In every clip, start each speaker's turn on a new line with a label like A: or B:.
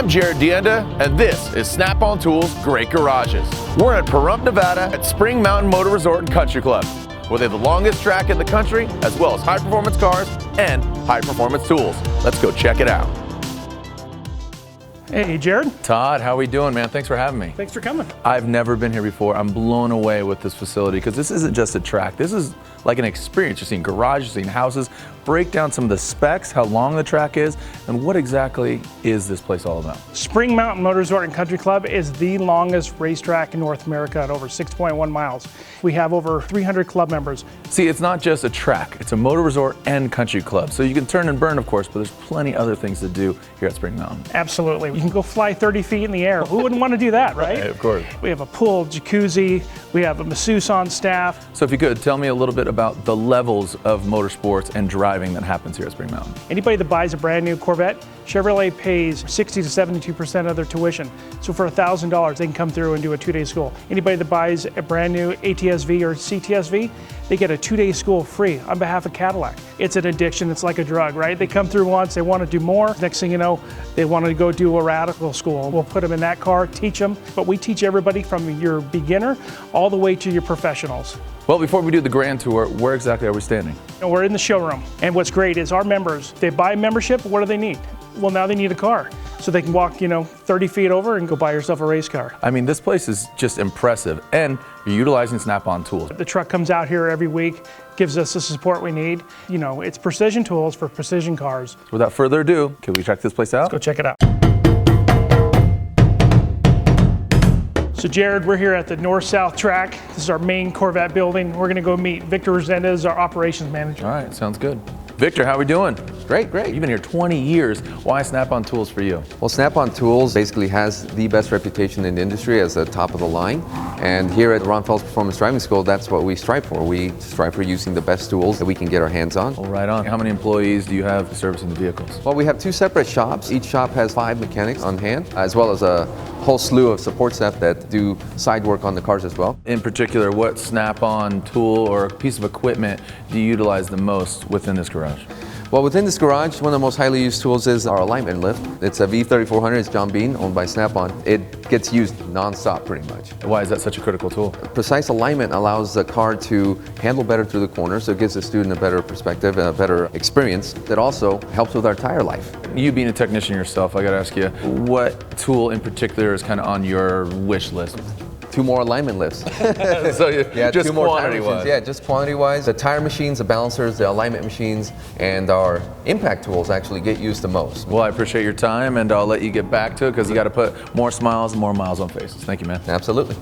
A: I'm Jared Dienda, and this is Snap-on Tools Great Garages. We're at Pahrump, Nevada at Spring Mountain Motor Resort and Country Club, where they have the longest track in the country, as well as high-performance cars and high-performance tools. Let's go check it out.
B: Hey, Jared.
A: Todd, how are we doing, man? Thanks for having me.
B: Thanks for coming.
A: I've never been here before. I'm blown away with this facility because this isn't just a track. This is like an experience. You're seeing garages, you're seeing houses. Break down some of the specs, how long the track is, and what exactly is this place all about?
B: Spring Mountain Motor Resort and Country Club is the longest racetrack in North America at over 6.1 miles. We have over 300 club members.
A: See, it's not just a track. It's a motor resort and country club. So you can turn and burn, of course, but there's plenty other things to do here at Spring Mountain.
B: Absolutely. You can go fly 30 feet in the air. Who wouldn't want to do that, right?
A: Right, of course.
B: We have a pool, jacuzzi, we have a masseuse on staff.
A: So if you could, tell me a little bit about the levels of motorsports and driving that happens here at Spring Mountain.
B: Anybody that buys a brand new Corvette, Chevrolet pays 60 to 72% of their tuition. So for $1,000, they can come through and do a 2-day school. Anybody that buys a brand new ATSV or CTSV, they get a 2-day school free on behalf of Cadillac. It's an addiction, it's like a drug, right? They come through once, they want to do more. Next thing you know, they want to go do a radical school. We'll put them in that car, teach them, but we teach everybody from your beginner all the way to your professionals.
A: Well, before we do the grand tour, where exactly are we standing?
B: And we're in the showroom. And what's great is our members, they buy membership, what do they need? Well, now they need a car. So they can walk, 30 feet over and go buy yourself a race car.
A: I mean, this place is just impressive, and you're utilizing Snap-on tools.
B: The truck comes out here every week, gives us the support we need. It's precision tools for precision cars.
A: Without further ado, can we check this place out?
B: Let's go check it out. So Jared, we're here at the north-south track. This is our main Corvette building. We're gonna go meet Victor RESENDIZ, our operations manager.
A: All right, sounds good. Victor, how are we doing?
C: Great, great.
A: You've been here 20 years. Why Snap-on Tools for you?
C: Well, Snap-on Tools basically has the best reputation in the industry as the top of the line. And here at Ron Felt's Performance Driving School, that's what we strive for. We strive for using the best tools that we can get our hands on.
A: Well, right on. How many employees do you have servicing the vehicles?
C: Well, we have 2 separate shops. Each shop has 5 mechanics on hand, as well as a whole slew of support staff that do side work on the cars as well.
A: In particular, what Snap-on tool or piece of equipment do you utilize the most within this garage?
C: Well, within this garage, one of the most highly used tools is our alignment lift. It's a V3400, it's John Bean, owned by Snap-on. It gets used non-stop pretty much.
A: Why is that such a critical tool?
C: Precise alignment allows the car to handle better through the corners, so it gives the student a better perspective and a better experience. That also helps with our tire life.
A: You being a technician yourself, I gotta ask you, what tool in particular is kind of on your wish list?
C: 2 more alignment lifts.
A: So
C: Yeah,
A: just
C: 2 more tire
A: quantity-wise.
C: machines. Yeah, just quantity-wise. The tire machines, the balancers, the alignment machines, and our impact tools actually get used the most.
A: Well, I appreciate your time, and I'll let you get back to it because you got to put more smiles and more miles on faces. Thank you, man.
C: Absolutely.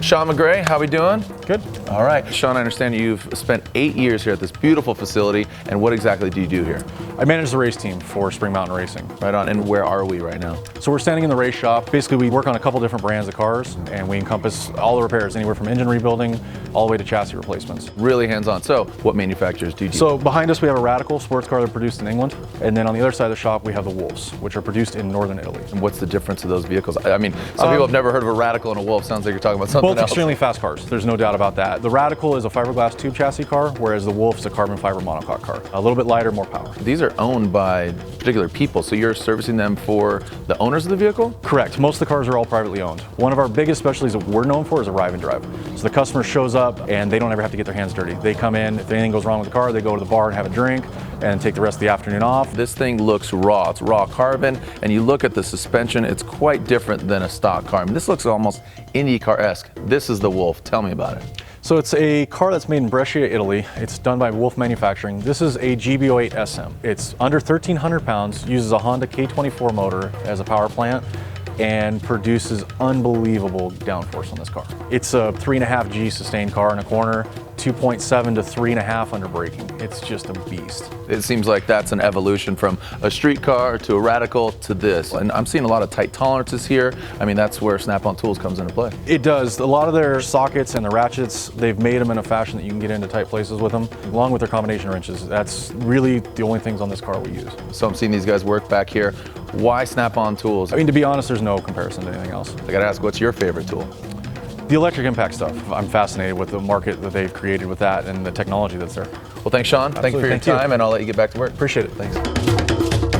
A: Sean McGray, how we doing?
B: Good.
A: All right. Sean, I understand you've spent 8 years here at this beautiful facility, and what exactly do you do here?
D: I manage the race team for Spring Mountain Racing.
A: Right on, and where are we right now?
D: So we're standing in the race shop. Basically, we work on a couple different brands of cars, and we encompass all the repairs, anywhere from engine rebuilding all the way to chassis replacements.
A: Really hands-on. So, what manufacturers do you do?
D: So behind us, we have a Radical sports car that's produced in England, and then on the other side of the shop, we have the Wolves, which are produced in northern Italy.
A: And what's the difference of those vehicles? I mean, some people have never heard of a Radical and a Wolf. Sounds like you're talking about something
D: Both
A: else.
D: extremely fast cars. There's no doubt about that. The Radical is a fiberglass tube chassis car, whereas the Wolf is a carbon fiber monocoque car. A little bit lighter, more power.
A: These are owned by particular people, so you're servicing them for the owners of the vehicle?
D: Correct. Most of the cars are all privately owned. One of our biggest specialties that we're known for is arrive and drive. So the customer shows up and they don't ever have to get their hands dirty. They come in, if anything goes wrong with the car, they go to the bar and have a drink and take the rest of the afternoon off.
A: This thing looks raw. It's raw carbon, and you look at the suspension, it's quite different than a stock car. I mean, this looks almost IndyCar-esque. This is the Wolf. Tell me about it.
D: So it's a car that's made in Brescia, Italy. It's done by Wolf Manufacturing. This is a GBO8 SM. It's under 1,300 pounds, uses a Honda K24 motor as a power plant, and produces unbelievable downforce on this car. It's a 3.5 G sustained car in a corner, 2.7 to 3.5 under braking. It's just a beast.
A: It seems like that's an evolution from a street car to a Radical to this. And I'm seeing a lot of tight tolerances here. I mean, that's where Snap-on Tools comes into play.
D: It does. A lot of their sockets and the ratchets, they've made them in a fashion that you can get into tight places with them, along with their combination wrenches. That's really the only things on this car we use.
A: So I'm seeing these guys work back here. Why Snap-on Tools?
D: I mean, to be honest, there's no comparison to anything else.
A: I gotta ask, what's your favorite tool?
D: The electric impact stuff. I'm fascinated with the market that they've created with that and the technology that's there.
A: Well, thanks, Sean. Thank you for your time, and I'll let you get back to work.
D: Appreciate it. Thanks.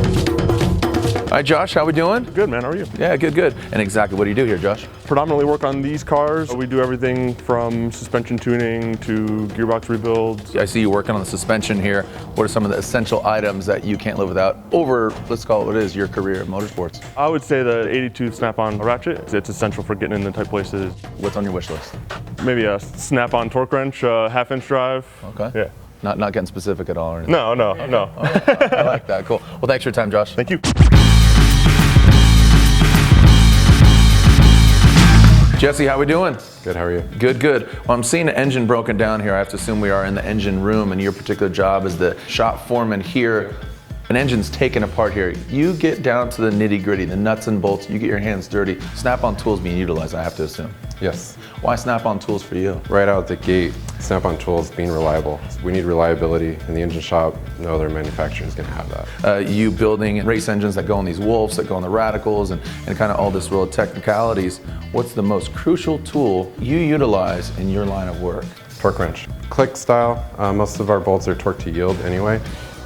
A: All right, Josh, how we doing?
E: Good, man. How are you?
A: Yeah, good, good. And exactly what do you do here, Josh?
E: Predominantly work on these cars. We do everything from suspension tuning to gearbox rebuilds.
A: I see you working on the suspension here. What are some of the essential items that you can't live without over, let's call it what it is, your career in motorsports?
E: I would say the 82 snap-on ratchet. It's essential for getting into tight places.
A: What's on your wish list?
E: Maybe a snap-on torque wrench, half-inch drive.
A: Okay.
E: Yeah.
A: Not getting specific at all or anything?
E: No.
A: I like that. Cool. Well, thanks for your time, Josh.
E: Thank you.
A: Jesse, how we doing?
F: Good, how are you?
A: Good, good. Well, I'm seeing an engine broken down here. I have to assume we are in the engine room, and your particular job as the shop foreman here. An engine's taken apart here. You get down to the nitty gritty, the nuts and bolts, you get your hands dirty. Snap-on tools being utilized, I have to assume.
F: Yes.
A: Why Snap-on tools for you?
F: Right out the gate, Snap-on tools being reliable. We need reliability in the engine shop. No other manufacturer is going to have that.
A: You building race engines that go on these Wolves, that go on the Radicals, and kind of all this real technicalities. What's the most crucial tool you utilize in your line of work?
F: Torque wrench. Click style, most of our bolts are torque to yield anyway.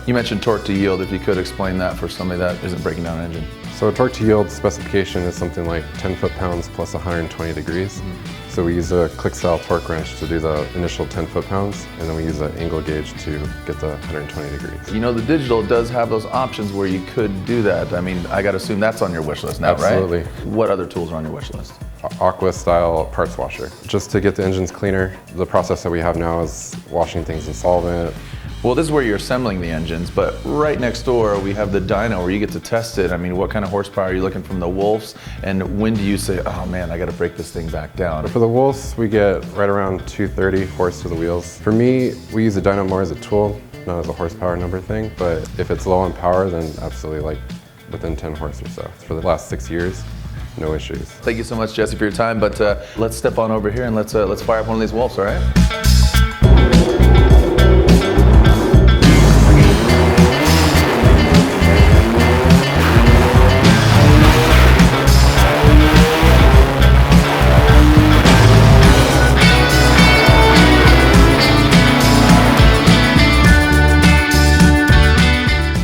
A: You mentioned torque to yield. If you could explain that for somebody that isn't breaking down an engine.
F: So a torque to yield specification is something like 10 foot-pounds plus 120 degrees. So we use a click style torque wrench to do the initial 10 foot-pounds, and then we use an angle gauge to get the 120 degrees.
A: You know, the digital does have those options where you could do that. I mean, I got to assume that's on your wish list now,
F: Absolutely.
A: Right? What other tools are on your wish list?
F: Aqua style parts washer. Just to get the engines cleaner, the process that we have now is washing things in solvent.
A: Well, this is where you're assembling the engines, but right next door we have the dyno where you get to test it. I mean, what kind of horsepower are you looking from the Wolves, and when do you say, oh man, I got to break this thing back down?
F: For the Wolves, we get right around 230 horse to the wheels. For me, we use the dyno more as a tool, not as a horsepower number thing, but if it's low on power, then absolutely like within 10 horse or so. For the last 6 years, no issues.
A: Thank you so much, Jesse, for your time, but let's step on over here and let's fire up one of these Wolves, all right?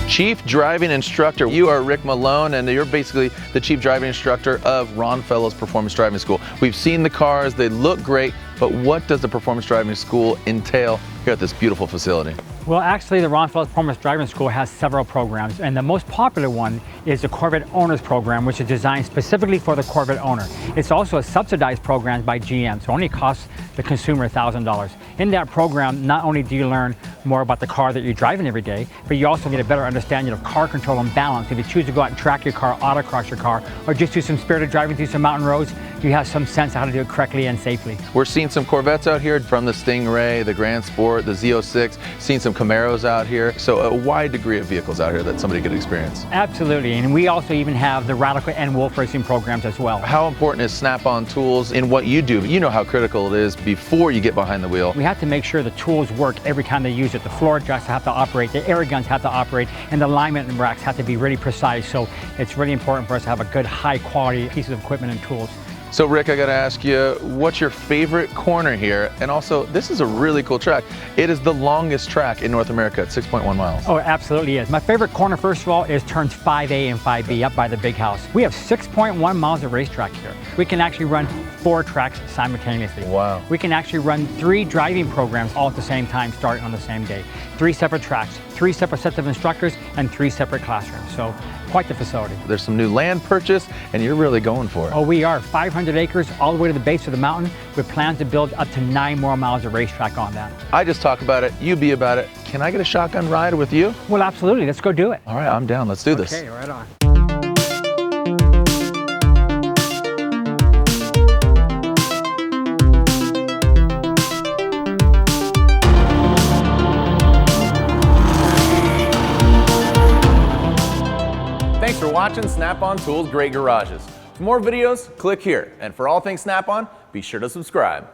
A: Chief Driving Instructor. You are Rick Malone, and you're basically the Chief Driving Instructor of Ron Fellows Performance Driving School. We've seen the cars, they look great, but what does the Performance Driving School entail here at this beautiful facility?
G: Well, actually, the Ron Fellows Performance Driving School has several programs, and the most popular one is the Corvette Owners Program, which is designed specifically for the Corvette owner. It's also a subsidized program by GM, so it only costs the consumer $1,000. In that program, not only do you learn more about the car that you're driving every day, but you also get a better understanding of car control and balance. If you choose to go out and track your car, autocross your car, or just do some spirited driving through some mountain roads, you have some sense of how to do it correctly and safely.
A: We're seeing some Corvettes out here, from the Stingray, the Grand Sport, the Z06, seeing some Camaros out here. So a wide degree of vehicles out here that somebody could experience.
G: Absolutely, and we also even have the Radical and Wolf racing programs as well.
A: How important is Snap-on tools in what you do? You know how critical it is before you get behind the wheel.
G: We have to make sure the tools work every time they use it. The floor adjusts have to operate, the air guns have to operate, and the alignment and racks have to be really precise. So it's really important for us to have a good, high quality pieces of equipment and tools.
A: So Rick, I gotta ask you, what's your favorite corner here? And also, this is a really cool track. It is the longest track in North America at 6.1 miles.
G: Oh, it absolutely is. My favorite corner, first of all, is turns 5A and 5B up by the big house. We have 6.1 miles of racetrack here. We can actually run 4 tracks simultaneously.
A: Wow.
G: We can actually run 3 driving programs all at the same time, starting on the same day. 3 separate tracks, 3 separate sets of instructors, and 3 separate classrooms. So quite the facility.
A: There's some new land purchase, and you're really going for it.
G: Oh, we are. 500 acres all the way to the base of the mountain with plans to build up to 9 more miles of racetrack on that.
A: I just talk about it, you be about it. Can I get a shotgun ride with you?
G: Well, absolutely. Let's go do it.
A: All right, I'm down. Let's do this.
G: Okay, right on.
A: Thanks for watching Snap-on Tools Great Garages. For more videos, click here. And for all things Snap-on, be sure to subscribe.